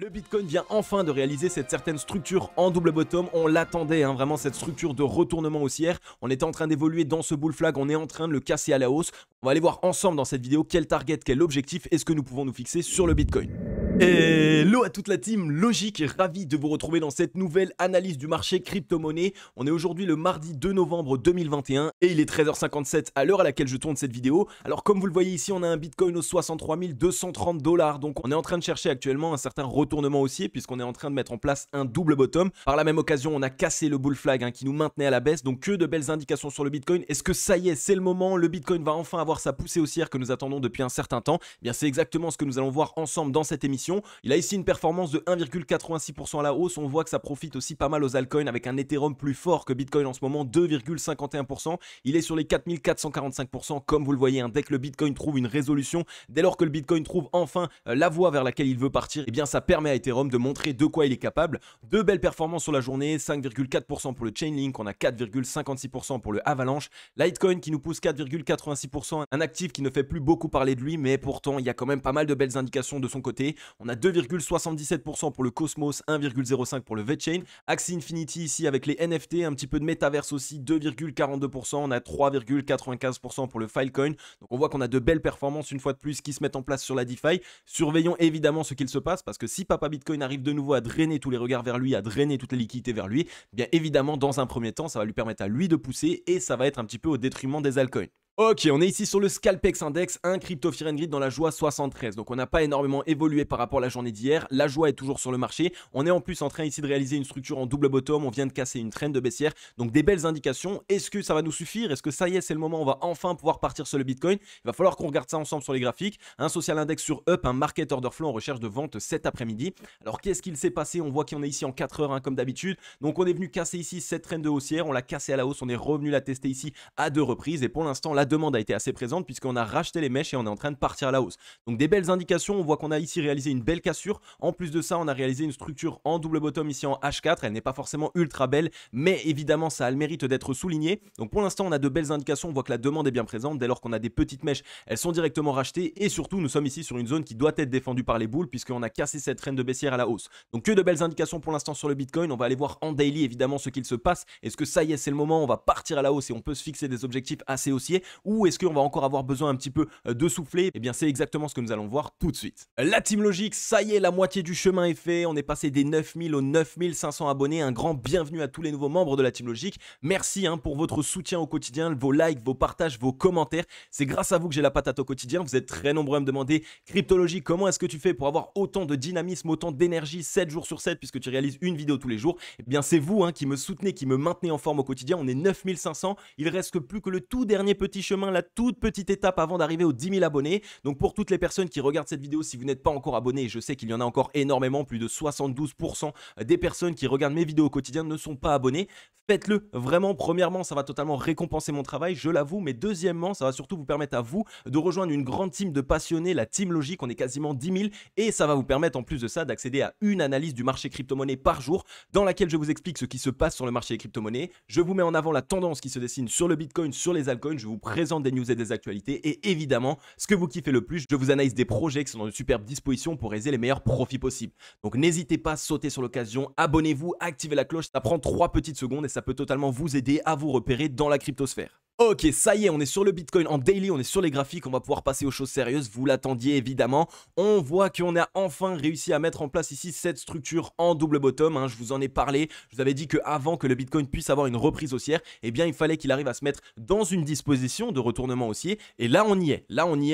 Le Bitcoin vient enfin de réaliser cette certaine structure en double bottom. On l'attendait, vraiment cette structure de retournement haussière. On était en train d'évoluer dans ce bull flag, on est en train de le casser à la hausse. On va aller voir ensemble dans cette vidéo quel target, quel objectif est-ce que nous pouvons nous fixer sur le Bitcoin. Hello à toute la team Logique, ravi de vous retrouver dans cette nouvelle analyse du marché crypto-monnaie. On est aujourd'hui le mardi 2 novembre 2021 et il est 13h57 à l'heure à laquelle je tourne cette vidéo. Alors comme vous le voyez ici, on a un Bitcoin aux 63 230 $. Donc on est en train de chercher actuellement un certain retournement haussier puisqu'on est en train de mettre en place un double bottom. Par la même occasion, on a cassé le bull flag qui nous maintenait à la baisse. Donc que de belles indications sur le Bitcoin. Est-ce que ça y est, c'est le moment? Le Bitcoin va enfin avoir sa poussée haussière que nous attendons depuis un certain temps. Eh bien, c'est exactement ce que nous allons voir ensemble dans cette émission. Il a ici une performance de 1,86% à la hausse. On voit que ça profite aussi pas mal aux altcoins avec un Ethereum plus fort que Bitcoin en ce moment, 2,51%. Il est sur les 4445% comme vous le voyez. Dès que le Bitcoin trouve une résolution, dès lors que le Bitcoin trouve enfin la voie vers laquelle il veut partir, eh bien ça permet à Ethereum de montrer de quoi il est capable. Deux belles performances sur la journée, 5,4% pour le Chainlink, on a 4,56% pour le Avalanche. Litecoin qui nous pousse 4,86%, un actif qui ne fait plus beaucoup parler de lui, mais pourtant il y a quand même pas mal de belles indications de son côté. On a 2,77% pour le Cosmos, 1,05% pour le VeChain. Axie Infinity ici avec les NFT, un petit peu de Metaverse aussi, 2,42%. On a 3,95% pour le Filecoin. Donc on voit qu'on a de belles performances une fois de plus qui se mettent en place sur la DeFi. Surveillons évidemment ce qu'il se passe parce que si Papa Bitcoin arrive de nouveau à drainer tous les regards vers lui, à drainer toutes les liquidités vers lui, eh bien évidemment dans un premier temps ça va lui permettre à lui de pousser et ça va être un petit peu au détriment des altcoins. Ok, on est ici sur le Scalpex Index, un crypto Fear and Greed dans la joie 73. Donc on n'a pas énormément évolué par rapport à la journée d'hier. La joie est toujours sur le marché. On est en plus en train ici de réaliser une structure en double bottom. On vient de casser une trend de baissière. Donc des belles indications. Est-ce que ça va nous suffire? Est-ce que ça y est, c'est le moment? On va enfin pouvoir partir sur le Bitcoin. Il va falloir qu'on regarde ça ensemble sur les graphiques. Un social index sur Up, un market order flow en recherche de vente cet après-midi. Alors qu'est-ce qu'il s'est passé? On voit qu'on est ici en 4 heures comme d'habitude. Donc on est venu casser ici cette trend de haussière. On l'a cassé à la hausse. On est revenu la tester ici à 2 reprises. Et pour l'instant, la demande a été assez présente puisqu'on a racheté les mèches et on est en train de partir à la hausse. Donc des belles indications, on voit qu'on a ici réalisé une belle cassure. En plus de ça, on a réalisé une structure en double bottom ici en H4. Elle n'est pas forcément ultra belle, mais évidemment ça a le mérite d'être souligné. Donc pour l'instant, on a de belles indications, on voit que la demande est bien présente. Dès lors qu'on a des petites mèches, elles sont directement rachetées et surtout nous sommes ici sur une zone qui doit être défendue par les bulles puisqu'on a cassé cette trend de baissière à la hausse. Donc que de belles indications pour l'instant sur le Bitcoin. On va aller voir en daily évidemment ce qu'il se passe. Est-ce que ça y est, c'est le moment? On va partir à la hausse et on peut se fixer des objectifs assez haussiers ou est-ce qu'on va encore avoir besoin un petit peu de souffler? Eh bien c'est exactement ce que nous allons voir tout de suite. La team Logique, ça y est, la moitié du chemin est fait. On est passé des 9000 aux 9500 abonnés. Un grand bienvenue à tous les nouveaux membres de la team Logique. Merci pour votre soutien au quotidien, vos likes, vos partages, vos commentaires. C'est grâce à vous que j'ai la patate au quotidien. Vous êtes très nombreux à me demander: Cryptologie, comment est-ce que tu fais pour avoir autant de dynamisme, autant d'énergie 7 jours sur 7 puisque tu réalises une vidéo tous les jours? Eh bien c'est vous qui me soutenez, qui me maintenez en forme au quotidien. On est 9500. Il reste plus que le tout dernier petit chemin, la toute petite étape avant d'arriver aux 10 000 abonnés. Donc pour toutes les personnes qui regardent cette vidéo, si vous n'êtes pas encore abonné, et je sais qu'il y en a encore énormément, plus de 72% des personnes qui regardent mes vidéos au quotidien ne sont pas abonnées. Faites-le vraiment. Premièrement, ça va totalement récompenser mon travail, je l'avoue, mais deuxièmement, ça va surtout vous permettre à vous de rejoindre une grande team de passionnés, la team Logique. On est quasiment 10 000 et ça va vous permettre en plus de ça d'accéder à une analyse du marché crypto-monnaie par jour dans laquelle je vous explique ce qui se passe sur le marché des crypto-monnaies. Je vous mets en avant la tendance qui se dessine sur le Bitcoin, sur les altcoins. Je vous présente des news et des actualités et évidemment, ce que vous kiffez le plus, je vous analyse des projets qui sont dans de superbes dispositions pour réaliser les meilleurs profits possibles. Donc n'hésitez pas à sauter sur l'occasion, abonnez-vous, activez la cloche, ça prend 3 petites secondes et ça peut totalement vous aider à vous repérer dans la cryptosphère. Ok, ça y est, on est sur le Bitcoin en daily, on est sur les graphiques, on va pouvoir passer aux choses sérieuses, vous l'attendiez évidemment. On voit qu'on a enfin réussi à mettre en place ici cette structure en double bottom, je vous en ai parlé. Je vous avais dit qu'avant que le Bitcoin puisse avoir une reprise haussière, eh bien il fallait qu'il arrive à se mettre dans une disposition de retournement haussier. Et là on y est,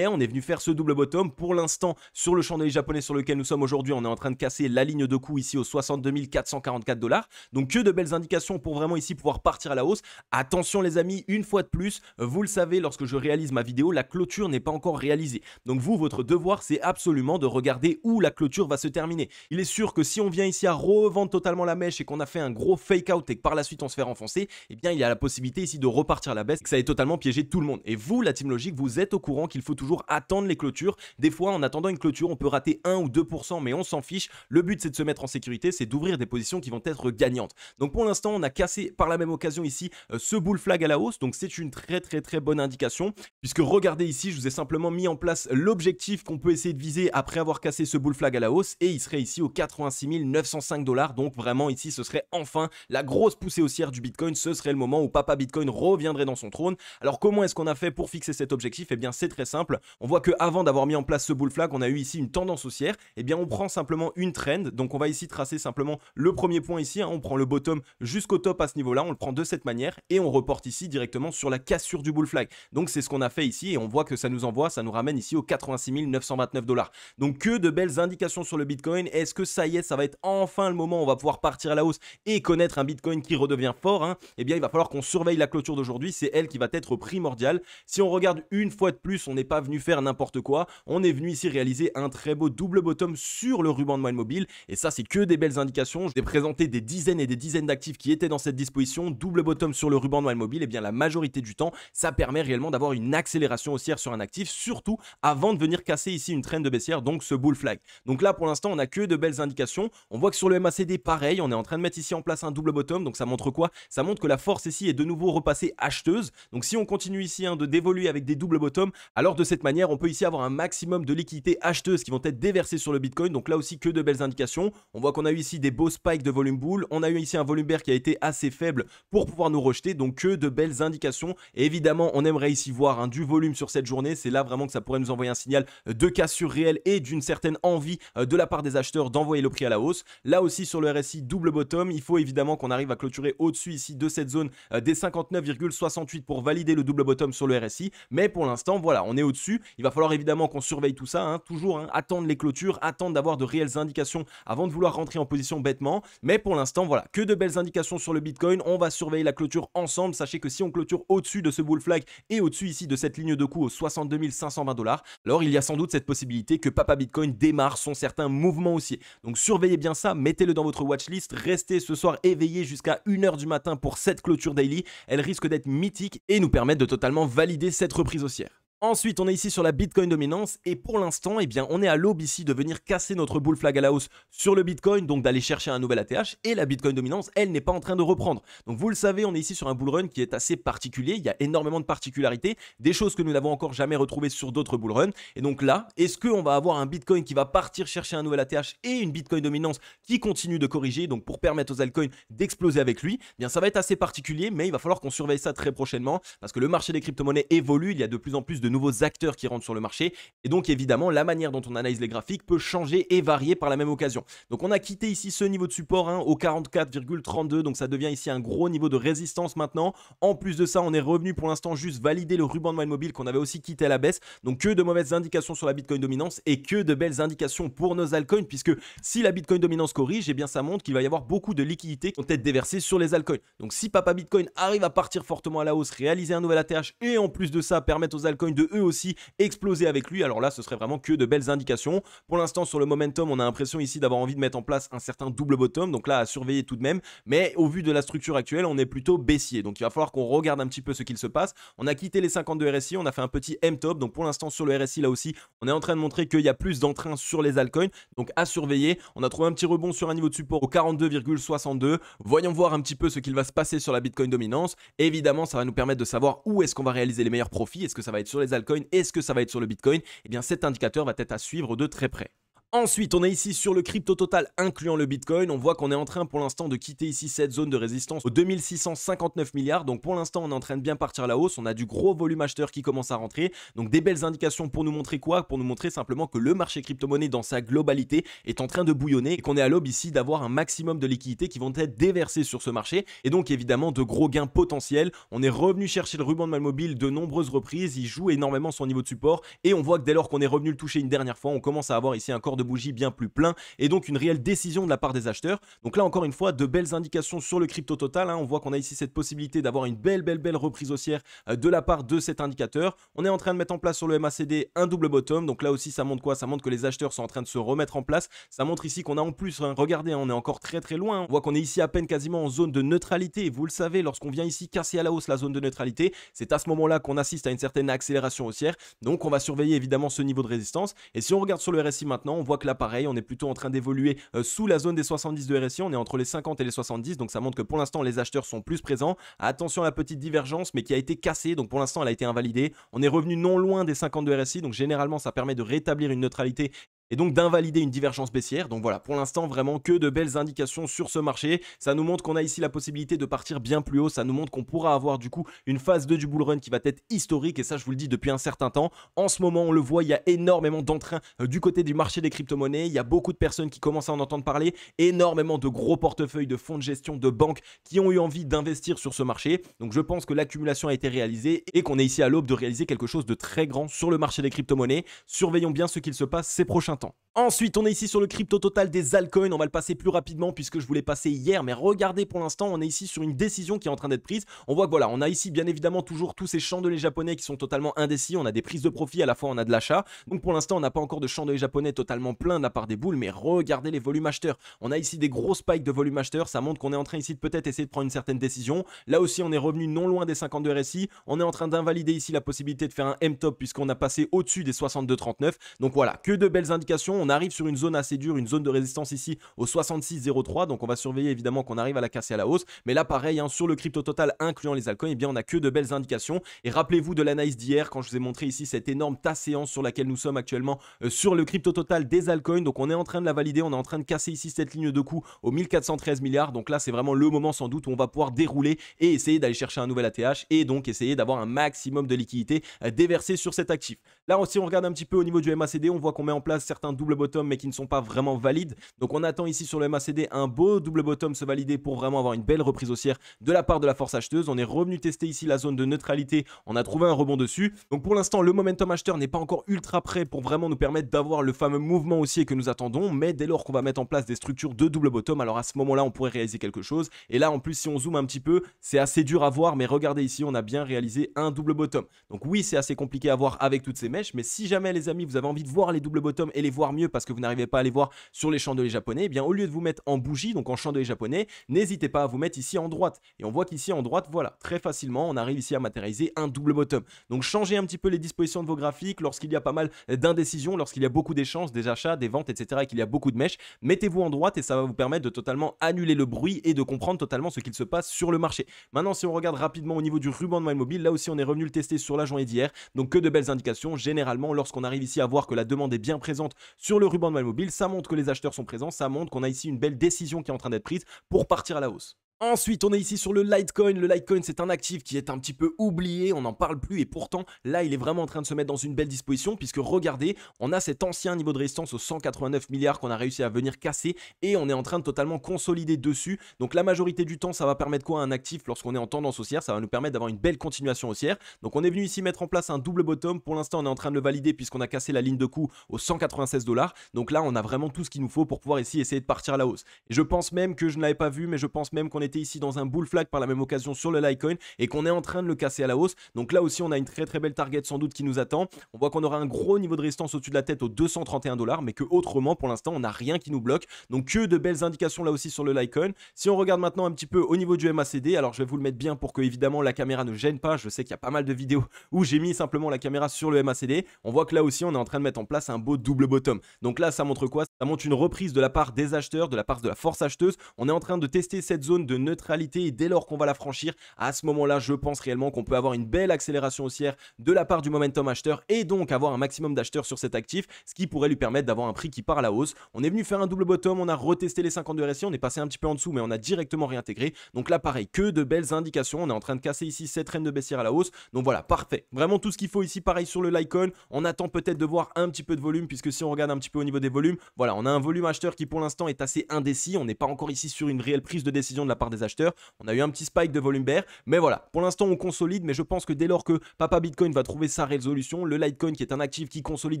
on est venu faire ce double bottom. Pour l'instant, sur le chandelier japonais sur lequel nous sommes aujourd'hui, on est en train de casser la ligne de coût ici aux 62 444 $. Donc que de belles indications pour vraiment ici pouvoir partir à la hausse. Attention les amis, une fois de plus, vous le savez, lorsque je réalise ma vidéo, la clôture n'est pas encore réalisée. Donc vous, votre devoir, c'est absolument de regarder où la clôture va se terminer. Il est sûr que si on vient ici à revendre totalement la mèche et qu'on a fait un gros fake out et que par la suite on se fait renfoncer, eh bien il y a la possibilité ici de repartir à la baisse et que ça ait totalement piégé tout le monde. Et vous, la team Logique, vous êtes au courant qu'il faut toujours attendre les clôtures. Des fois, en attendant une clôture, on peut rater 1 ou 2%, mais on s'en fiche. Le but, c'est de se mettre en sécurité, c'est d'ouvrir des positions qui vont être gagnantes. Donc pour l'instant, on a cassé par la même occasion ici ce bull flag à la hausse. Donc c'est une très bonne indication, puisque regardez ici, je vous ai simplement mis en place l'objectif qu'on peut essayer de viser après avoir cassé ce bull flag à la hausse, et il serait ici aux 86 905 $. Donc vraiment ici, ce serait enfin la grosse poussée haussière du Bitcoin. Ce serait le moment où Papa Bitcoin reviendrait dans son trône. Alors comment est-ce qu'on a fait pour fixer cet objectif? Eh bien c'est très simple. On voit que avant d'avoir mis en place ce bull flag, on a eu ici une tendance haussière. Eh bien on prend simplement une trend. Donc on va ici tracer simplement le premier point ici, hein. On prend le bottom jusqu'au top à ce niveau-là. On le prend de cette manière et on reporte ici directement sur la cassure du bull flag. Donc c'est ce qu'on a fait ici et on voit que ça nous envoie, ça nous ramène ici aux 86 929 $. Donc que de belles indications sur le Bitcoin. Est-ce que ça y est, ça va être enfin le moment où on va pouvoir partir à la hausse et connaître un Bitcoin qui redevient fort, hein? Eh bien il va falloir qu'on surveille la clôture d'aujourd'hui, c'est elle qui va être primordiale. Si on regarde une fois de plus, on n'est pas venu faire n'importe quoi, on est venu ici réaliser un très beau double bottom sur le ruban de moyenne mobile et ça c'est que des belles indications. Je t'ai présenté des dizaines et des dizaines d'actifs qui étaient dans cette disposition, double bottom sur le ruban de moyenne mobile, et bien la majorité du temps ça permet réellement d'avoir une accélération haussière sur un actif, surtout avant de venir casser ici une trend de baissière, donc ce bull flag. Donc là pour l'instant on n'a que de belles indications. On voit que sur le MACD pareil, on est en train de mettre ici en place un double bottom, donc ça montre quoi? Ça montre que la force ici est de nouveau repassée acheteuse. Donc si on continue ici d'évoluer avec des doubles bottoms, alors de cette manière on peut ici avoir un maximum de liquidités acheteuses qui vont être déversées sur le Bitcoin. Donc là aussi que de belles indications. On voit qu'on a eu ici des beaux spikes de volume bull, on a eu ici un volume bear qui a été assez faible pour pouvoir nous rejeter, donc que de belles indications. Et évidemment on aimerait ici voir du volume sur cette journée, c'est là vraiment que ça pourrait nous envoyer un signal de cassure réelle et d'une certaine envie de la part des acheteurs d'envoyer le prix à la hausse. Là aussi sur le RSI double bottom, il faut évidemment qu'on arrive à clôturer au-dessus ici de cette zone des 59,68 pour valider le double bottom sur le RSI, mais pour l'instant voilà, on est au-dessus. Il va falloir évidemment qu'on surveille tout ça, hein, toujours attendre les clôtures, attendre d'avoir de réelles indications avant de vouloir rentrer en position bêtement, mais pour l'instant voilà, que de belles indications sur le Bitcoin. On va surveiller la clôture ensemble. Sachez que si on clôture au-dessus de ce bull flag et au-dessus ici de cette ligne de coût aux 62 520 $, alors il y a sans doute cette possibilité que Papa Bitcoin démarre son certain mouvement haussier. Donc surveillez bien ça, mettez-le dans votre watchlist, restez ce soir éveillé jusqu'à 1 h du matin pour cette clôture daily. Elle risque d'être mythique et nous permettre de totalement valider cette reprise haussière. Ensuite, on est ici sur la Bitcoin dominance et pour l'instant, eh bien, on est à l'aube ici de venir casser notre bull flag à la hausse sur le Bitcoin, donc d'aller chercher un nouvel ATH, et la Bitcoin dominance, elle n'est pas en train de reprendre. Donc vous le savez, on est ici sur un bull run qui est assez particulier, il y a énormément de particularités, des choses que nous n'avons encore jamais retrouvées sur d'autres bull runs. Et donc là, est-ce qu'on va avoir un Bitcoin qui va partir chercher un nouvel ATH et une Bitcoin dominance qui continue de corriger, donc pour permettre aux altcoins d'exploser avec lui? Eh bien, ça va être assez particulier, mais il va falloir qu'on surveille ça très prochainement parce que le marché des crypto-monnaies évolue, il y a de plus en plus de nouveaux acteurs qui rentrent sur le marché et donc évidemment la manière dont on analyse les graphiques peut changer et varier par la même occasion. Donc on a quitté ici ce niveau de support au 44,32, donc ça devient ici un gros niveau de résistance maintenant. En plus de ça, on est revenu pour l'instant juste valider le ruban de moyenne mobile qu'on avait aussi quitté à la baisse. Donc que de mauvaises indications sur la Bitcoin dominance et que de belles indications pour nos altcoins, puisque si la Bitcoin dominance corrige, eh bien ça montre qu'il va y avoir beaucoup de liquidités qui vont être déversées sur les altcoins. Donc si Papa Bitcoin arrive à partir fortement à la hausse, réaliser un nouvel ATH et en plus de ça permettre aux altcoins de eux aussi exploser avec lui, alors là ce serait vraiment que de belles indications. Pour l'instant sur le momentum, on a l'impression ici d'avoir envie de mettre en place un certain double bottom, donc là à surveiller tout de même, mais au vu de la structure actuelle, on est plutôt baissier, donc il va falloir qu'on regarde un petit peu ce qu'il se passe. On a quitté les 52 RSI, on a fait un petit M-top, donc pour l'instant sur le RSI là aussi, on est en train de montrer qu'il y a plus d'entrain sur les altcoins, donc à surveiller. On a trouvé un petit rebond sur un niveau de support au 42,62. Voyons voir un petit peu ce qu'il va se passer sur la Bitcoin dominance. Évidemment, ça va nous permettre de savoir où est-ce qu'on va réaliser les meilleurs profits. Est-ce que ça va être sur les altcoins? Est-ce que ça va être sur le Bitcoin? Eh bien, cet indicateur va être à suivre de très près. Ensuite, on est ici sur le crypto total incluant le Bitcoin. On voit qu'on est en train pour l'instant de quitter ici cette zone de résistance aux 2659 milliards. Donc pour l'instant, on est en train de bien partir à la hausse. On a du gros volume acheteur qui commence à rentrer. Donc des belles indications pour nous montrer quoi? Pour nous montrer simplement que le marché crypto-monnaie dans sa globalité est en train de bouillonner et qu'on est à l'aube ici d'avoir un maximum de liquidités qui vont être déversées sur ce marché. Et donc évidemment de gros gains potentiels. On est revenu chercher le ruban de moyenne mobile de nombreuses reprises. Il joue énormément son niveau de support. Et on voit que dès lors qu'on est revenu le toucher une dernière fois, on commence à avoir ici un corps de bougie bien plus plein et donc une réelle décision de la part des acheteurs. Donc là encore une fois, de belles indications sur le crypto total. On voit qu'on a ici cette possibilité d'avoir une belle reprise haussière de la part de cet indicateur. On est en train de mettre en place sur le MACD un double bottom. Donc là aussi ça montre quoi? Ça montre que les acheteurs sont en train de se remettre en place. Ça montre ici qu'on a en plus, regardez, on est encore très loin. On voit qu'on est ici à peine quasiment en zone de neutralité. Et vous le savez, lorsqu'on vient ici casser à la hausse la zone de neutralité, c'est à ce moment-là qu'on assiste à une certaine accélération haussière. Donc on va surveiller évidemment ce niveau de résistance. Et si on regarde sur le RSI maintenant, on voit que là pareil, on est plutôt en train d'évoluer sous la zone des 70 de RSI, on est entre les 50 et les 70, donc ça montre que pour l'instant les acheteurs sont plus présents. Attention à la petite divergence mais qui a été cassée, donc pour l'instant elle a été invalidée. On est revenu non loin des 50 de RSI, donc généralement ça permet de rétablir une neutralité et donc d'invalider une divergence baissière. Donc voilà, pour l'instant vraiment que de belles indications sur ce marché. Ça nous montre qu'on a ici la possibilité de partir bien plus haut, ça nous montre qu'on pourra avoir du coup une phase 2 du bull run qui va être historique, et ça je vous le dis depuis un certain temps. En ce moment on le voit, il y a énormément d'entrain du côté du marché des crypto-monnaies, il y a beaucoup de personnes qui commencent à en entendre parler, énormément de gros portefeuilles de fonds de gestion, de banques qui ont eu envie d'investir sur ce marché. Donc je pense que l'accumulation a été réalisée et qu'on est ici à l'aube de réaliser quelque chose de très grand sur le marché des crypto-monnaies. Surveillons bien ce qu'il se passe ces prochains temps. Ensuite, on est ici sur le crypto total des altcoins. On va le passer plus rapidement puisque je voulais passer hier. Mais regardez, pour l'instant, on est ici sur une décision qui est en train d'être prise. On voit que voilà, on a ici bien évidemment toujours tous ces chandeliers japonais qui sont totalement indécis. On a des prises de profit, à la fois on a de l'achat. Donc pour l'instant, on n'a pas encore de chandeliers japonais totalement plein de la part des boules. Mais regardez les volumes acheteurs. On a ici des gros spikes de volume acheteurs. Ça montre qu'on est en train ici de peut-être essayer de prendre une certaine décision. Là aussi, on est revenu non loin des 52 RSI. On est en train d'invalider ici la possibilité de faire un M-top puisqu'on a passé au-dessus des 62,39. Donc voilà, que de belles indications. On arrive sur une zone assez dure, une zone de résistance ici au 66,03, donc on va surveiller évidemment qu'on arrive à la casser à la hausse. Mais là pareil, hein, sur le crypto total incluant les altcoins, eh bien on a que de belles indications. Et rappelez-vous de l'analyse d'hier quand je vous ai montré ici cette énorme tasse séance sur laquelle nous sommes actuellement sur le crypto total des altcoins. Donc on est en train de la valider, on est en train de casser ici cette ligne de coup au 1413 milliards. Donc là c'est vraiment le moment sans doute où on va pouvoir dérouler et essayer d'aller chercher un nouvel ATH et donc essayer d'avoir un maximum de liquidité déversée sur cet actif. Là aussi on regarde un petit peu au niveau du MACD, on voit qu'on met en place certains double bottom mais qui ne sont pas vraiment valide. Donc on attend ici sur le MACD un beau double bottom se valider pour vraiment avoir une belle reprise haussière de la part de la force acheteuse. On est revenu tester ici la zone de neutralité, on a trouvé un rebond dessus. Donc pour l'instant le momentum acheteur n'est pas encore ultra prêt pour vraiment nous permettre d'avoir le fameux mouvement haussier que nous attendons, mais dès lors qu'on va mettre en place des structures de double bottom, alors à ce moment là on pourrait réaliser quelque chose. Et là en plus si on zoome un petit peu, c'est assez dur à voir, mais regardez ici on a bien réalisé un double bottom. Donc oui c'est assez compliqué à voir avec toutes ces mèches, mais si jamais les amis vous avez envie de voir les double bottom et les voir mieux parce que vous n'arrivez pas à les voir sur les chandeliers japonais, eh bien au lieu de vous mettre en bougie, donc en chandelier japonais, n'hésitez pas à vous mettre ici en droite. Et on voit qu'ici en droite, voilà, très facilement, on arrive ici à matérialiser un double bottom. Donc changez un petit peu les dispositions de vos graphiques lorsqu'il y a pas mal d'indécisions, lorsqu'il y a beaucoup d'échanges, des achats, des ventes, etc. et qu'il y a beaucoup de mèches, mettez-vous en droite et ça va vous permettre de totalement annuler le bruit et de comprendre totalement ce qu'il se passe sur le marché. Maintenant, si on regarde rapidement au niveau du ruban de My Mobile, là aussi on est revenu le tester sur la journée d'hier. Donc que de belles indications. Généralement, lorsqu'on arrive ici à voir que la demande est bien présente sur le ruban de My Mobile, ça montre que les acheteurs sont présents, ça montre qu'on a ici une belle décision qui est en train d'être prise pour partir à la hausse. Ensuite, on est ici sur le Litecoin. Le Litecoin, c'est un actif qui est un petit peu oublié, on n'en parle plus et pourtant, là, il est vraiment en train de se mettre dans une belle disposition puisque regardez, on a cet ancien niveau de résistance aux 189 milliards qu'on a réussi à venir casser et on est en train de totalement consolider dessus. Donc la majorité du temps, ça va permettre quoi à un actif lorsqu'on est en tendance haussière? Ça va nous permettre d'avoir une belle continuation haussière. Donc on est venu ici mettre en place un double bottom. Pour l'instant, on est en train de le valider puisqu'on a cassé la ligne de coup aux 196 $. Donc là, on a vraiment tout ce qu'il nous faut pour pouvoir ici essayer de partir à la hausse. Et je pense même que je ne l'avais pas vu, mais je pense même qu'on était ici dans un bull flag par la même occasion sur le Litecoin et qu'on est en train de le casser à la hausse. Donc là aussi on a une très belle target sans doute qui nous attend. On voit qu'on aura un gros niveau de résistance au-dessus de la tête aux 231 $, mais que autrement pour l'instant on n'a rien qui nous bloque. Donc que de belles indications là aussi sur le Litecoin. Si on regarde maintenant un petit peu au niveau du MACD, alors je vais vous le mettre bien pour que évidemment la caméra ne gêne pas. Je sais qu'il y a pas mal de vidéos où j'ai mis simplement la caméra sur le MACD. On voit que là aussi on est en train de mettre en place un beau double bottom. Donc là ça montre quoi? Ça montre une reprise de la part des acheteurs, de la part de la force acheteuse. On est en train de tester cette zone de neutralité et dès lors qu'on va la franchir, à ce moment-là, je pense réellement qu'on peut avoir une belle accélération haussière de la part du momentum acheteur et donc avoir un maximum d'acheteurs sur cet actif, ce qui pourrait lui permettre d'avoir un prix qui part à la hausse. On est venu faire un double bottom, on a retesté les 52 RSI, on est passé un petit peu en dessous, mais on a directement réintégré. Donc là, pareil, que de belles indications. On est en train de casser ici cette traîne de baissière à la hausse. Donc voilà, parfait. Vraiment tout ce qu'il faut ici, pareil sur le Litecoin. On attend peut-être de voir un petit peu de volume, puisque si on regarde un petit peu au niveau des volumes, voilà, on a un volume acheteur qui pour l'instant est assez indécis. On n'est pas encore ici sur une réelle prise de décision de la part des acheteurs. On a eu un petit spike de volume bear, mais voilà, pour l'instant on consolide, mais je pense que dès lors que Papa Bitcoin va trouver sa résolution, le Litecoin qui est un actif qui consolide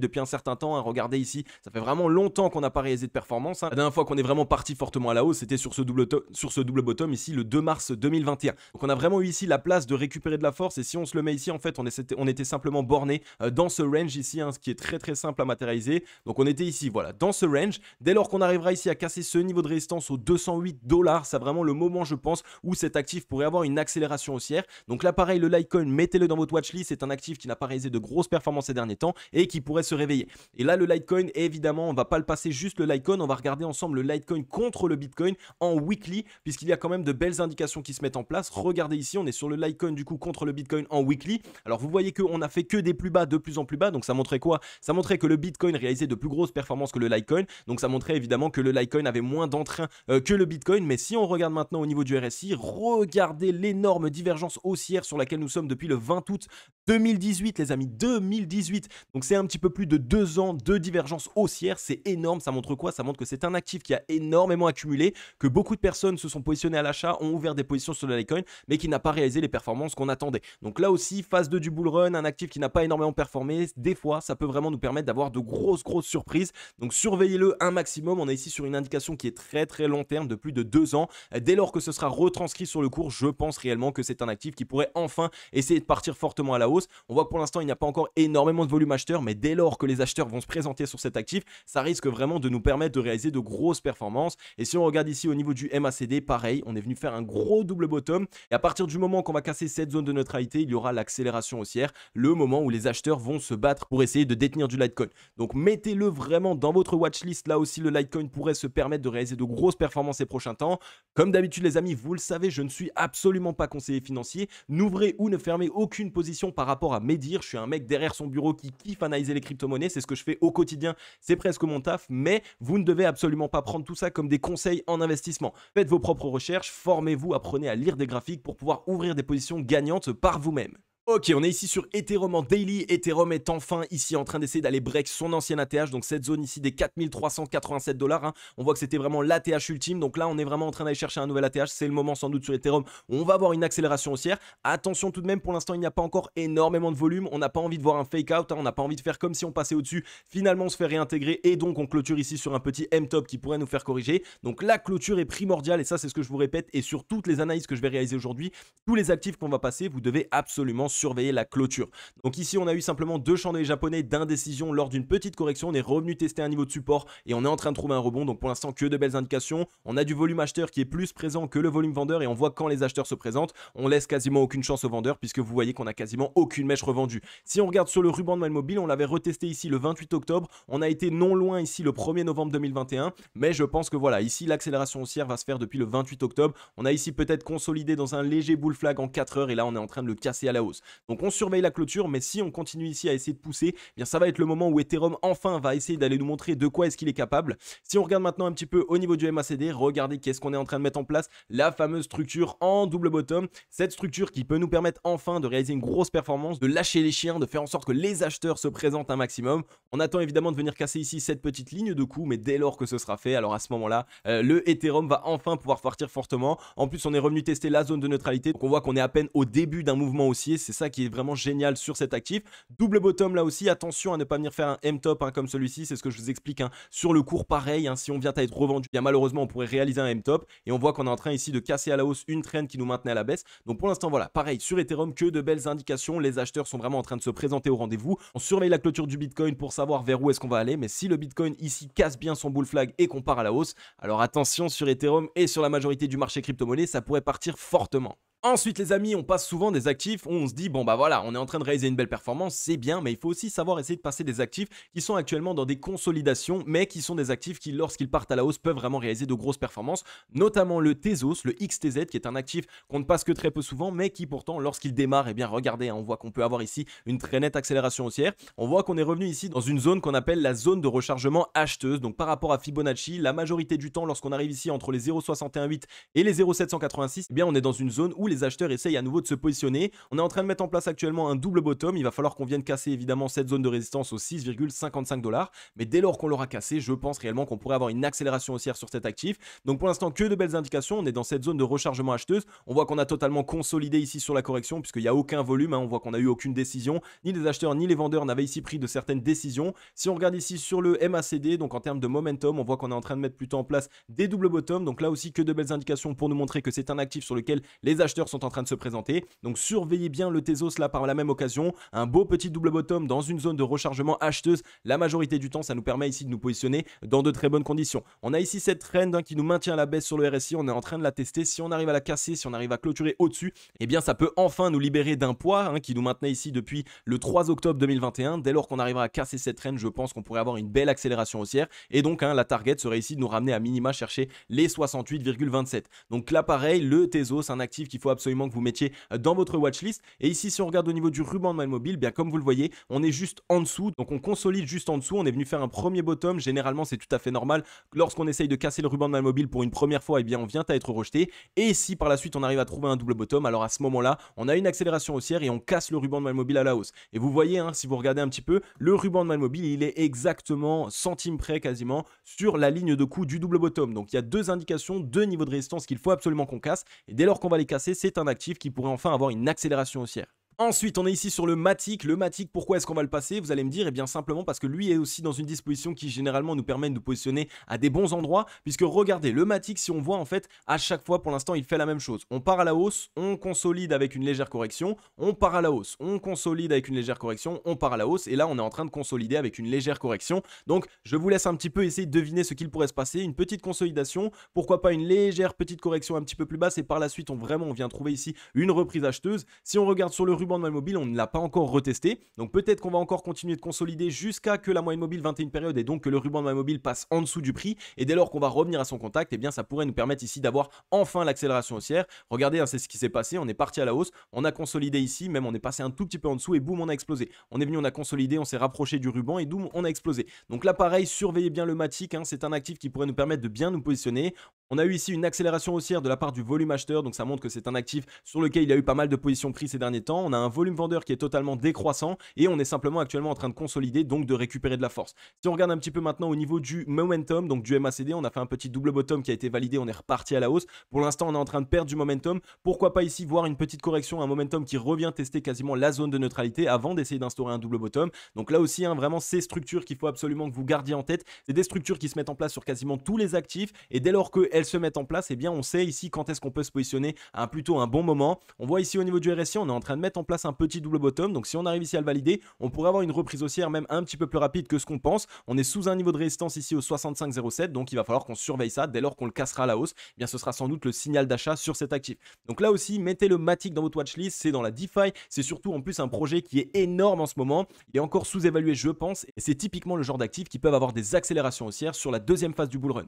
depuis un certain temps, hein, regardez ici, ça fait vraiment longtemps qu'on n'a pas réalisé de performance, hein. La dernière fois qu'on est vraiment parti fortement à la hausse, c'était sur ce double bottom ici le 2 mars 2021. Donc on a vraiment eu ici la place de récupérer de la force, et si on se le met ici, en fait on était simplement borné dans ce range ici, hein, ce qui est très simple à matérialiser. Donc on était ici, voilà, dans ce range. Dès lors qu'on arrivera ici à casser ce niveau de résistance aux 208 $, c'est vraiment le moment moment, je pense, où cet actif pourrait avoir une accélération haussière. Donc là, pareil, le Litecoin, mettez-le dans votre watchlist. C'est un actif qui n'a pas réalisé de grosses performances ces derniers temps et qui pourrait se réveiller. Et là, le Litecoin, évidemment, on va pas le passer juste le Litecoin, on va regarder ensemble le Litecoin contre le Bitcoin en weekly, puisqu'il y a quand même de belles indications qui se mettent en place. Regardez ici, on est sur le Litecoin du coup contre le Bitcoin en weekly. Alors vous voyez qu'on a fait que des plus bas, de plus en plus bas. Donc ça montrait quoi? Ça montrait que le Bitcoin réalisait de plus grosses performances que le Litecoin. Donc ça montrait évidemment que le Litecoin avait moins d'entrain que le Bitcoin. Mais si on regarde maintenant au niveau du RSI, regardez l'énorme divergence haussière sur laquelle nous sommes depuis le 20 août 2018, les amis, 2018. Donc c'est un petit peu plus de 2 ans de divergence haussière. C'est énorme. Ça montre quoi? Ça montre que c'est un actif qui a énormément accumulé, que beaucoup de personnes se sont positionnées à l'achat, ont ouvert des positions sur le Litecoin, mais qui n'a pas réalisé les performances qu'on attendait. Donc là aussi, phase 2 du bull run, un actif qui n'a pas énormément performé, des fois, ça peut vraiment nous permettre d'avoir de grosses surprises. Donc surveillez-le un maximum. On est ici sur une indication qui est très long terme de plus de 2 ans. Dès lors que ce sera retranscrit sur le cours, je pense réellement que c'est un actif qui pourrait enfin essayer de partir fortement à la hausse. On voit que pour l'instant, il n'y a pas encore énormément de volume acheteur, mais dès lors que les acheteurs vont se présenter sur cet actif, ça risque vraiment de nous permettre de réaliser de grosses performances. Et si on regarde ici au niveau du MACD, pareil, on est venu faire un gros double bottom. Et à partir du moment qu'on va casser cette zone de neutralité, il y aura l'accélération haussière, le moment où les acheteurs vont se battre pour essayer de détenir du Litecoin. Donc mettez-le vraiment dans votre watchlist. Là aussi, le Litecoin pourrait se permettre de réaliser de grosses performances ces prochains temps. Comme d'habitude, les amis, vous le savez, je ne suis absolument pas conseiller financier. N'ouvrez ou ne fermez aucune position par rapport à mes dires. Je suis un mec derrière son bureau qui kiffe analyser les crypto-monnaies. C'est ce que je fais au quotidien. C'est presque mon taf. Mais vous ne devez absolument pas prendre tout ça comme des conseils en investissement. Faites vos propres recherches, formez-vous, apprenez à lire des graphiques pour pouvoir ouvrir des positions gagnantes par vous-même. Ok, on est ici sur Ethereum en daily. Ethereum est enfin ici en train d'essayer d'aller break son ancien ATH. Donc cette zone ici des 4387 $. Hein. On voit que c'était vraiment l'ATH ultime. Donc là, on est vraiment en train d'aller chercher un nouvel ATH. C'est le moment sans doute sur Ethereum où on va avoir une accélération haussière. Attention tout de même, pour l'instant, il n'y a pas encore énormément de volume. On n'a pas envie de voir un fake out. Hein. On n'a pas envie de faire comme si on passait au-dessus. Finalement, on se fait réintégrer et donc on clôture ici sur un petit M-top qui pourrait nous faire corriger. Donc la clôture est primordiale et ça, c'est ce que je vous répète. Et sur toutes les analyses que je vais réaliser aujourd'hui, tous les actifs qu'on va passer, vous devez absolument surveiller la clôture. Donc ici, on a eu simplement 2 chandeliers japonais d'indécision lors d'une petite correction. On est revenu tester un niveau de support et on est en train de trouver un rebond. Donc pour l'instant, que de belles indications. On a du volume acheteur qui est plus présent que le volume vendeur et on voit quand les acheteurs se présentent, on laisse quasiment aucune chance aux vendeurs puisque vous voyez qu'on a quasiment aucune mèche revendue. Si on regarde sur le ruban de Man Mobile, on l'avait retesté ici le 28 octobre. On a été non loin ici le 1er novembre 2021. Mais je pense que voilà, ici, l'accélération haussière va se faire depuis le 28 octobre. On a ici peut-être consolidé dans un léger bull flag en 4 heures et là, on est en train de le casser à la hausse. Donc on surveille la clôture, mais si on continue ici à essayer de pousser, eh bien ça va être le moment où Ethereum enfin va essayer d'aller nous montrer de quoi est-ce qu'il est capable. Si on regarde maintenant un petit peu au niveau du MACD, regardez qu'est-ce qu'on est en train de mettre en place, la fameuse structure en double bottom, cette structure qui peut nous permettre enfin de réaliser une grosse performance, de lâcher les chiens, de faire en sorte que les acheteurs se présentent un maximum. On attend évidemment de venir casser ici cette petite ligne de coup, mais dès lors que ce sera fait, alors à ce moment-là, le Ethereum va enfin pouvoir partir fortement. En plus, on est revenu tester la zone de neutralité, donc on voit qu'on est à peine au début d'un mouvement haussier, c'est ça qui est vraiment génial sur cet actif. Double bottom là aussi, attention à ne pas venir faire un M-top hein, comme celui-ci, c'est ce que je vous explique hein. Sur le cours pareil, hein, si on vient à être revendu, bien malheureusement on pourrait réaliser un M-top et on voit qu'on est en train ici de casser à la hausse une trend qui nous maintenait à la baisse. Donc pour l'instant voilà, pareil sur Ethereum, que de belles indications, les acheteurs sont vraiment en train de se présenter au rendez-vous. On surveille la clôture du Bitcoin pour savoir vers où est-ce qu'on va aller, mais si le Bitcoin ici casse bien son bull flag et qu'on part à la hausse, alors attention sur Ethereum et sur la majorité du marché crypto-monnaie, ça pourrait partir fortement. Ensuite les amis, on passe souvent des actifs où on se dit bon bah voilà, on est en train de réaliser une belle performance, c'est bien, mais il faut aussi savoir essayer de passer des actifs qui sont actuellement dans des consolidations, mais qui sont des actifs qui lorsqu'ils partent à la hausse peuvent vraiment réaliser de grosses performances, notamment le Tezos, le XTZ qui est un actif qu'on ne passe que très peu souvent, mais qui pourtant lorsqu'il démarre, eh bien regardez, hein, on voit qu'on peut avoir ici une très nette accélération haussière. On voit qu'on est revenu ici dans une zone qu'on appelle la zone de rechargement acheteuse, donc par rapport à Fibonacci, la majorité du temps lorsqu'on arrive ici entre les 0,618 et les 0,786, eh bien on est dans une zone où les acheteurs essayent à nouveau de se positionner. On est en train de mettre en place actuellement un double bottom. Il va falloir qu'on vienne casser évidemment cette zone de résistance aux 6,55 $. Mais dès lors qu'on l'aura cassé, je pense réellement qu'on pourrait avoir une accélération haussière sur cet actif. Donc pour l'instant, que de belles indications. On est dans cette zone de rechargement acheteuse. On voit qu'on a totalement consolidé ici sur la correction puisqu'il n'y a aucun volume. Hein. On voit qu'on n'a eu aucune décision. Ni les acheteurs ni les vendeurs n'avaient ici pris de certaines décisions. Si on regarde ici sur le MACD, donc en termes de momentum, on voit qu'on est en train de mettre plutôt en place des double bottoms. Donc là aussi, que de belles indications pour nous montrer que c'est un actif sur lequel les acheteurs acheteurs sont en train de se présenter. Donc surveillez bien le Tezos là par la même occasion. Un beau petit double bottom dans une zone de rechargement acheteuse. La majorité du temps, ça nous permet ici de nous positionner dans de très bonnes conditions. On a ici cette trend qui nous maintient à la baisse sur le RSI. On est en train de la tester. Si on arrive à la casser, si on arrive à clôturer au-dessus, eh bien ça peut enfin nous libérer d'un poids qui nous maintenait ici depuis le 3 octobre 2021. Dès lors qu'on arrivera à casser cette trend, je pense qu'on pourrait avoir une belle accélération haussière. Et donc la target serait ici de nous ramener à minima chercher les 68,27. Donc là pareil, le Tezos, un actif qu'il faut absolument que vous mettiez dans votre watchlist. Et ici si on regarde au niveau du ruban de mobile, bien comme vous le voyez, on est juste en dessous. Donc on consolide juste en dessous. On est venu faire un premier bottom. Généralement c'est tout à fait normal. Lorsqu'on essaye de casser le ruban de mobile pour une première fois, eh bien on vient à être rejeté. Et si par la suite on arrive à trouver un double bottom, alors à ce moment-là, on a une accélération haussière et on casse le ruban de mobile à la hausse. Et vous voyez, si vous regardez un petit peu, le ruban de mobile, il est exactement centime près quasiment sur la ligne de coup du double bottom. Donc il y a deux indications, deux niveaux de résistance qu'il faut absolument qu'on casse. Et dès lors qu'on va les casser, c'est un actif qui pourrait enfin avoir une accélération haussière. Ensuite, on est ici sur le Matic. Le Matic, pourquoi est-ce qu'on va le passer? Vous allez me dire, eh bien simplement parce que lui est aussi dans une disposition qui généralement nous permet de nous positionner à des bons endroits. Puisque regardez, le Matic, si on voit en fait, à chaque fois pour l'instant, il fait la même chose. On part à la hausse, on consolide avec une légère correction, on part à la hausse, on consolide avec une légère correction, on part à la hausse. Et là, on est en train de consolider avec une légère correction. Donc, je vous laisse un petit peu essayer de deviner ce qu'il pourrait se passer. Une petite consolidation, pourquoi pas une légère petite correction un petit peu plus basse. Et par la suite, on vient trouver ici une reprise acheteuse. Si on regarde sur le ruban de mobile, on ne l'a pas encore retesté, donc peut-être qu'on va encore continuer de consolider jusqu'à que la moyenne mobile 21 période et donc que le ruban de mobile passe en dessous du prix, et dès lors qu'on va revenir à son contact, eh bien ça pourrait nous permettre ici d'avoir enfin l'accélération haussière. Regardez, c'est ce qui s'est passé, on est parti à la hausse, on a consolidé ici, même on est passé un tout petit peu en dessous et boum, on a explosé. On est venu, on a consolidé, on s'est rapproché du ruban et boum, on a explosé. Donc là pareil, surveillez bien le Matic, c'est un actif qui pourrait nous permettre de bien nous positionner. On a eu ici une accélération haussière de la part du volume acheteur, donc ça montre que c'est un actif sur lequel il y a eu pas mal de positions prises ces derniers temps. On a un volume vendeur qui est totalement décroissant et on est simplement actuellement en train de consolider, donc de récupérer de la force. Si on regarde un petit peu maintenant au niveau du momentum, donc du MACD, on a fait un petit double bottom qui a été validé, on est reparti à la hausse. Pour l'instant, on est en train de perdre du momentum. Pourquoi pas ici voir une petite correction, un momentum qui revient tester quasiment la zone de neutralité avant d'essayer d'instaurer un double bottom. Donc là aussi, vraiment ces structures qu'il faut absolument que vous gardiez en tête. C'est des structures qui se mettent en place sur quasiment tous les actifs et dès lors qu'elles se mettent en place, eh bien on sait ici quand est-ce qu'on peut se positionner à plutôt un bon moment. On voit ici au niveau du RSI, on est en train de mettre en place un petit double bottom. Donc si on arrive ici à le valider, on pourrait avoir une reprise haussière même un petit peu plus rapide que ce qu'on pense. On est sous un niveau de résistance ici au 65,07, donc il va falloir qu'on surveille ça. Dès lors qu'on le cassera à la hausse, eh bien ce sera sans doute le signal d'achat sur cet actif. Donc là aussi, mettez le Matic dans votre watchlist, c'est dans la DeFi, c'est surtout en plus un projet qui est énorme en ce moment. Il est encore sous-évalué, je pense, et c'est typiquement le genre d'actifs qui peuvent avoir des accélérations haussières sur la deuxième phase du bull run.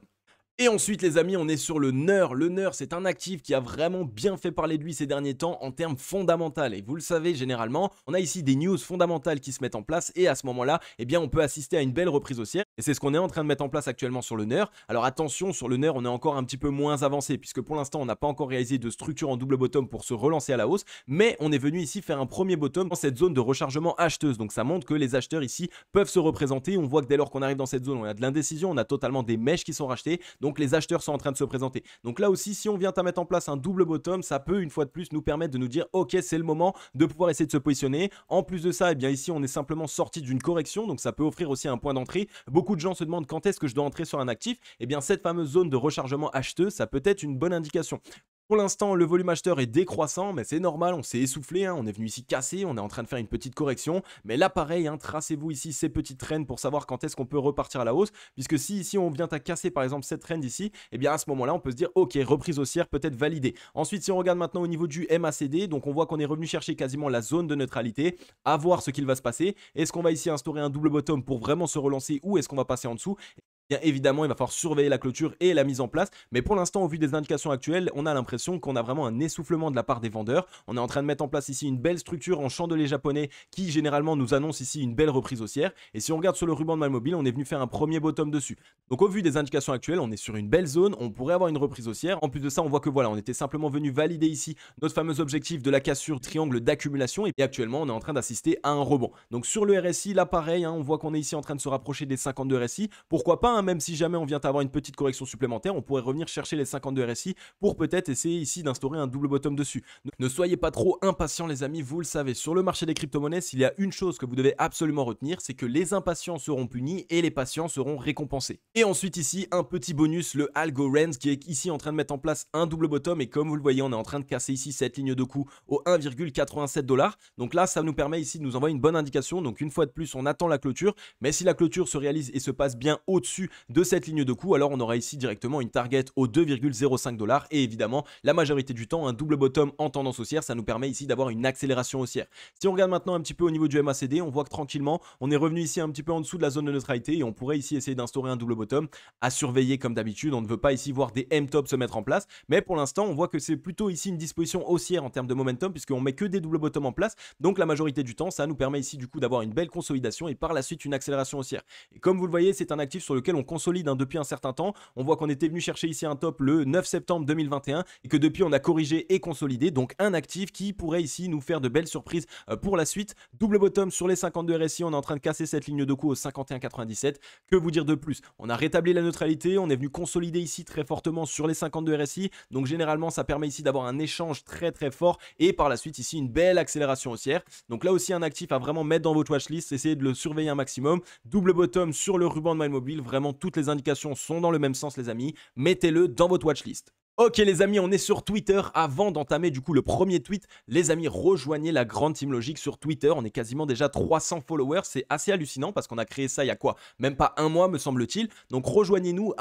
Et ensuite les amis, on est sur le NER. Le NER, c'est un actif qui a vraiment bien fait parler de lui ces derniers temps en termes fondamentaux. Et vous le savez, généralement, on a ici des news fondamentales qui se mettent en place et à ce moment-là, eh bien, on peut assister à une belle reprise haussière. Et c'est ce qu'on est en train de mettre en place actuellement sur le NER. Alors attention, sur le NER, on est encore un petit peu moins avancé puisque pour l'instant, on n'a pas encore réalisé de structure en double bottom pour se relancer à la hausse. Mais on est venu ici faire un premier bottom dans cette zone de rechargement acheteuse. Donc ça montre que les acheteurs ici peuvent se représenter. On voit que dès lors qu'on arrive dans cette zone, on a de l'indécision, on a totalement des mèches qui sont rachetées. Donc les acheteurs sont en train de se présenter. Donc là aussi, si on vient à mettre en place un double bottom, ça peut une fois de plus nous permettre de nous dire ok, c'est le moment de pouvoir essayer de se positionner. En plus de ça, eh bien ici on est simplement sorti d'une correction, donc ça peut offrir aussi un point d'entrée. Beaucoup de gens se demandent quand est-ce que je dois entrer sur un actif. Eh bien cette fameuse zone de rechargement acheteuse, ça peut être une bonne indication. Pour l'instant, le volume acheteur est décroissant, mais c'est normal, on s'est essoufflé, on est venu ici casser, on est en train de faire une petite correction. Mais là, pareil, tracez-vous ici ces petites trends pour savoir quand est-ce qu'on peut repartir à la hausse. Puisque si ici on vient à casser par exemple cette trend ici, eh bien à ce moment-là, on peut se dire ok, reprise haussière peut-être validée. Ensuite, si on regarde maintenant au niveau du MACD, donc on voit qu'on est revenu chercher quasiment la zone de neutralité, à voir ce qu'il va se passer. Est-ce qu'on va ici instaurer un double bottom pour vraiment se relancer ou est-ce qu'on va passer en dessous? Bien évidemment, il va falloir surveiller la clôture et la mise en place. Mais pour l'instant, au vu des indications actuelles, on a l'impression qu'on a vraiment un essoufflement de la part des vendeurs. On est en train de mettre en place ici une belle structure en chandelier japonais qui généralement nous annonce ici une belle reprise haussière. Et si on regarde sur le ruban de mobile, on est venu faire un premier bottom dessus. Donc au vu des indications actuelles, on est sur une belle zone. On pourrait avoir une reprise haussière. En plus de ça, on voit que voilà, on était simplement venu valider ici notre fameux objectif de la cassure triangle d'accumulation. Et actuellement, on est en train d'assister à un rebond. Donc sur le RSI, là pareil, on voit qu'on est ici en train de se rapprocher des 52 RSI. Pourquoi pas hein, même si jamais on vient avoir une petite correction supplémentaire, on pourrait revenir chercher les 52 RSI pour peut-être essayer ici d'instaurer un double bottom dessus. Ne soyez pas trop impatients les amis, vous le savez, sur le marché des crypto-monnaies, s'il y a une chose que vous devez absolument retenir, c'est que les impatients seront punis et les patients seront récompensés. Et ensuite ici, un petit bonus, le Algorand qui est ici en train de mettre en place un double bottom et comme vous le voyez, on est en train de casser ici cette ligne de coup au 1,87 $. Donc là, ça nous permet ici de nous envoyer une bonne indication. Donc une fois de plus, on attend la clôture, mais si la clôture se réalise et se passe bien au-dessus de cette ligne de coup, alors on aura ici directement une target au 2,05 $ et évidemment, la majorité du temps, un double bottom en tendance haussière, ça nous permet ici d'avoir une accélération haussière. Si on regarde maintenant un petit peu au niveau du MACD, on voit que tranquillement, on est revenu ici un petit peu en dessous de la zone de neutralité et on pourrait ici essayer d'instaurer un double bottom à surveiller comme d'habitude. On ne veut pas ici voir des M-top se mettre en place, mais pour l'instant, on voit que c'est plutôt ici une disposition haussière en termes de momentum puisqu'on met que des double bottoms en place. Donc la majorité du temps, ça nous permet ici du coup d'avoir une belle consolidation et par la suite une accélération haussière. Et comme vous le voyez, c'est un actif sur lequel on consolide depuis un certain temps. On voit qu'on était venu chercher ici un top le 9 septembre 2021 et que depuis on a corrigé et consolidé. Donc un actif qui pourrait ici nous faire de belles surprises pour la suite. Double bottom sur les 52 RSI, on est en train de casser cette ligne de coup au 51,97. Que vous dire de plus? On a rétabli la neutralité, on est venu consolider ici très fortement sur les 52 RSI. Donc généralement ça permet ici d'avoir un échange très fort et par la suite ici une belle accélération haussière. Donc là aussi un actif à vraiment mettre dans votre watchlist, essayez de le surveiller un maximum. Double bottom sur le ruban de MyMobile, vraiment toutes les indications sont dans le même sens les amis, mettez-le dans votre watchlist. Ok les amis, on est sur Twitter. Avant d'entamer du coup le premier tweet, les amis, rejoignez la grande Team Logic sur Twitter. On est quasiment déjà 300 followers, c'est assez hallucinant parce qu'on a créé ça il y a quoi? Même pas un mois me semble-t-il. Donc rejoignez-nous,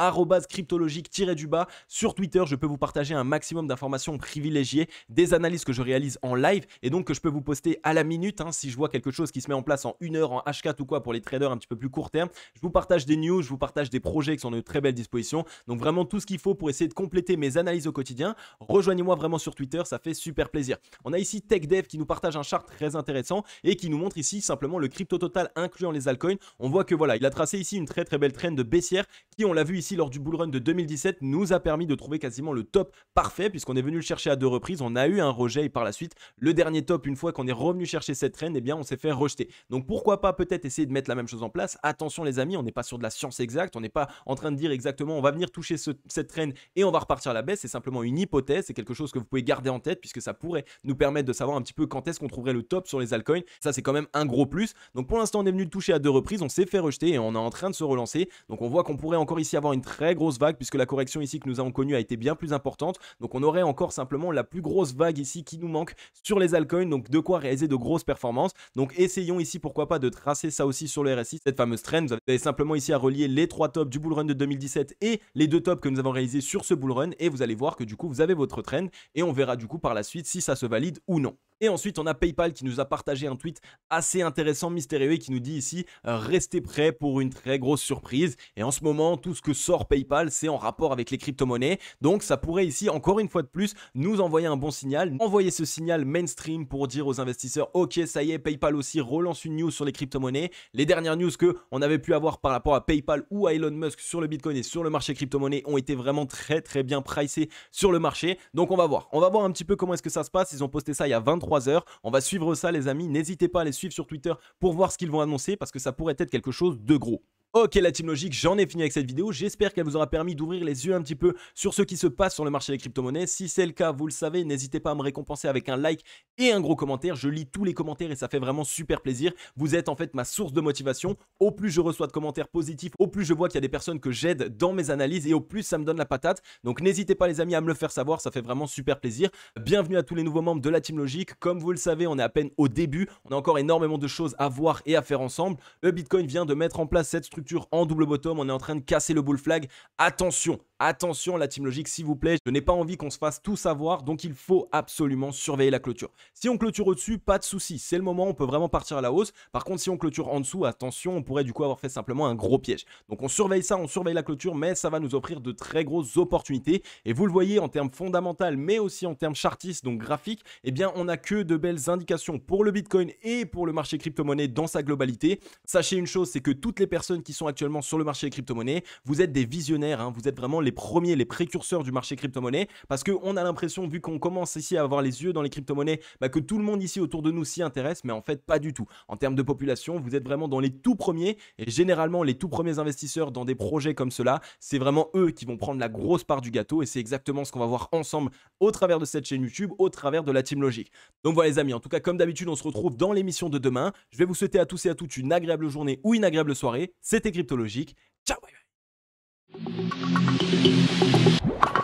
@cryptologique-du-bas sur Twitter. Je peux vous partager un maximum d'informations privilégiées, des analyses que je réalise en live et donc que je peux vous poster à la minute. Si je vois quelque chose qui se met en place en 1 heure en H4 ou quoi pour les traders un petit peu plus court terme, je vous partage des news, je vous partage des projets qui sont de très belles dispositions. Donc vraiment tout ce qu'il faut pour essayer de compléter mes analyses au quotidien. Rejoignez-moi vraiment sur Twitter, ça fait super plaisir. On a ici TechDev qui nous partage un chart très intéressant et qui nous montre ici simplement le crypto total incluant les altcoins. On voit que voilà, il a tracé ici une très belle trend de baissière qui, on l'a vu ici lors du bull run de 2017, nous a permis de trouver quasiment le top parfait puisqu'on est venu le chercher à 2 reprises. On a eu un rejet et par la suite, le dernier top, une fois qu'on est revenu chercher cette trend, eh bien on s'est fait rejeter. Donc pourquoi pas peut-être essayer de mettre la même chose en place. Attention les amis, on n'est pas sur de la science exacte, on n'est pas en train de dire exactement on va venir toucher cette trend et on va repartir à la baisse. C'est simplement une hypothèse, c'est quelque chose que vous pouvez garder en tête puisque ça pourrait nous permettre de savoir un petit peu quand est-ce qu'on trouverait le top sur les altcoins. Ça c'est quand même un gros plus. Donc pour l'instant on est venu le toucher à 2 reprises, on s'est fait rejeter et on est en train de se relancer. Donc on voit qu'on pourrait encore ici avoir une très grosse vague puisque la correction ici que nous avons connue a été bien plus importante. Donc on aurait encore simplement la plus grosse vague ici qui nous manque sur les altcoins, donc de quoi réaliser de grosses performances. Donc essayons ici pourquoi pas de tracer ça aussi sur le RSI, cette fameuse trend. Vous avez simplement ici à relier les 3 tops du bull run de 2017 et les 2 tops que nous avons réalisés sur ce bull run et vous allez voir que du coup vous avez votre trend et on verra du coup par la suite si ça se valide ou non. Et ensuite, on a PayPal qui nous a partagé un tweet assez intéressant, mystérieux, et qui nous dit ici restez prêts pour une très grosse surprise. Et en ce moment, tout ce que sort PayPal, c'est en rapport avec les crypto-monnaies. Donc, ça pourrait ici, encore une fois de plus, nous envoyer un bon signal. Envoyer ce signal mainstream pour dire aux investisseurs ok, ça y est, PayPal aussi relance une news sur les crypto-monnaies. Les dernières news qu'on avait pu avoir par rapport à PayPal ou à Elon Musk sur le Bitcoin et sur le marché crypto-monnaie ont été vraiment très bien pricées sur le marché. Donc, on va voir. On va voir un petit peu comment est-ce que ça se passe. Ils ont posté ça il y a 23 heures. On va suivre ça les amis, n'hésitez pas à les suivre sur Twitter pour voir ce qu'ils vont annoncer parce que ça pourrait être quelque chose de gros. Ok la Team Logic, j'en ai fini avec cette vidéo, j'espère qu'elle vous aura permis d'ouvrir les yeux un petit peu sur ce qui se passe sur le marché des crypto-monnaies. Si c'est le cas, vous le savez, n'hésitez pas à me récompenser avec un like et un gros commentaire. Je lis tous les commentaires et ça fait vraiment super plaisir. Vous êtes en fait ma source de motivation. Au plus je reçois de commentaires positifs, au plus je vois qu'il y a des personnes que j'aide dans mes analyses et au plus ça me donne la patate. Donc n'hésitez pas les amis à me le faire savoir, ça fait vraiment super plaisir. Bienvenue à tous les nouveaux membres de la Team Logic. Comme vous le savez, on est à peine au début, on a encore énormément de choses à voir et à faire ensemble. Le Bitcoin vient de mettre en place cette structure en double bottom. On est en train de casser le bull flag. Attention la Team Logic s'il vous plaît, je n'ai pas envie qu'on se fasse tout savoir, donc il faut absolument surveiller la clôture. Si on clôture au-dessus, pas de souci, c'est le moment, on peut vraiment partir à la hausse. Par contre, si on clôture en dessous, attention, on pourrait du coup avoir fait simplement un gros piège. Donc on surveille ça, on surveille la clôture, mais ça va nous offrir de très grosses opportunités. Et vous le voyez en termes fondamentaux, mais aussi en termes chartistes, donc graphiques, eh bien on n'a que de belles indications pour le Bitcoin et pour le marché crypto-monnaie dans sa globalité. Sachez une chose, c'est que toutes les personnes qui sont actuellement sur le marché des crypto-monnaies, vous êtes des visionnaires, hein, vous êtes vraiment les premiers, les précurseurs du marché crypto-monnaie, parce qu'on a l'impression, vu qu'on commence ici à avoir les yeux dans les crypto-monnaies, que tout le monde ici autour de nous s'y intéresse, mais en fait pas du tout. En termes de population, vous êtes vraiment dans les tout premiers, et généralement les tout premiers investisseurs dans des projets comme cela, c'est vraiment eux qui vont prendre la grosse part du gâteau, et c'est exactement ce qu'on va voir ensemble au travers de cette chaîne YouTube, au travers de la Team Logic. Donc voilà les amis, en tout cas comme d'habitude, on se retrouve dans l'émission de demain. Je vais vous souhaiter à tous et à toutes une agréable journée ou une agréable soirée. C'était Crypto Logic. Ciao, bye bye.